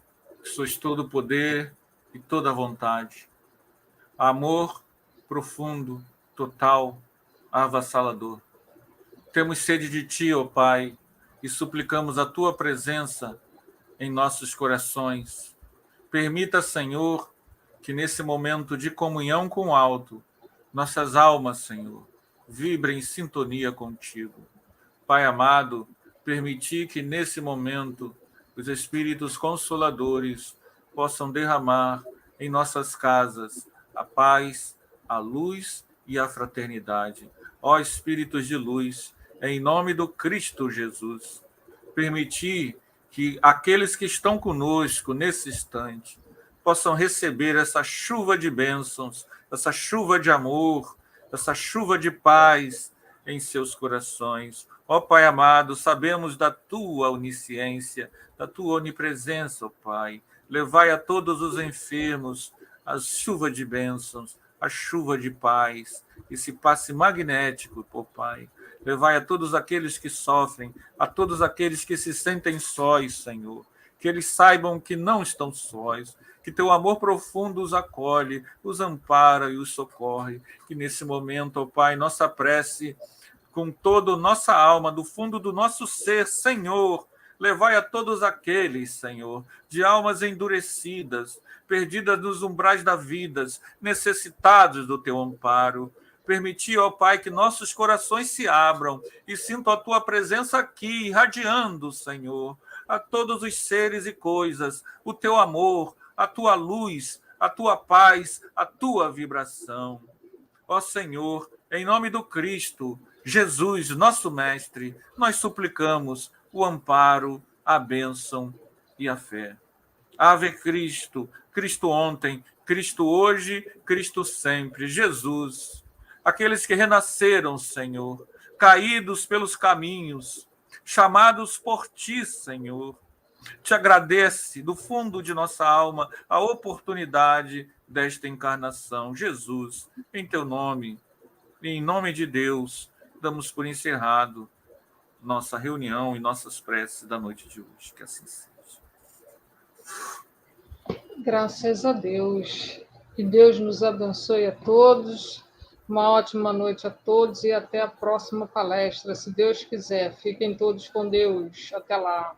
[SPEAKER 2] que sois todo o poder e toda a vontade, amor profundo, total, avassalador. Temos sede de Ti, ó Pai, e suplicamos a Tua presença em nossos corações. Permita, Senhor, que nesse momento de comunhão com o alto, nossas almas, Senhor, vibrem em sintonia contigo. Pai amado, permiti que nesse momento os Espíritos Consoladores possam derramar em nossas casas a paz, a luz e a fraternidade. Ó Espíritos de luz, em nome do Cristo Jesus, permiti que aqueles que estão conosco nesse instante possam receber essa chuva de bênçãos, essa chuva de amor, essa chuva de paz em seus corações. Ó Pai amado, sabemos da Tua onisciência, da Tua onipresença, ó Pai. Levai a todos os enfermos a chuva de bênçãos, a chuva de paz, esse passe magnético, ó Pai. Levai a todos aqueles que sofrem, a todos aqueles que se sentem sós, Senhor. Que eles saibam que não estão sós, que Teu amor profundo os acolhe, os ampara e os socorre. Que nesse momento, ó Pai, nossa prece, com toda a nossa alma, do fundo do nosso ser, Senhor, levai a todos aqueles, Senhor, de almas endurecidas, perdidas nos umbrais da vida, necessitados do Teu amparo. Permiti, ó Pai, que nossos corações se abram e sintam a Tua presença aqui, irradiando, Senhor, a todos os seres e coisas, o Teu amor, a Tua luz, a Tua paz, a Tua vibração. Ó Senhor, em nome do Cristo, Jesus, nosso Mestre, nós suplicamos o amparo, a bênção e a fé. Ave Cristo, Cristo ontem, Cristo hoje, Cristo sempre, Jesus. Aqueles que renasceram, Senhor, caídos pelos caminhos, chamados por Ti, Senhor. Te agradece do fundo de nossa alma a oportunidade desta encarnação. Jesus, em Teu nome, em nome de Deus, damos por encerrado nossa reunião e nossas preces da noite de hoje. Que assim seja.
[SPEAKER 1] Graças a Deus. Que Deus nos abençoe a todos. Uma ótima noite a todos e até a próxima palestra, se Deus quiser. Fiquem todos com Deus. Até lá.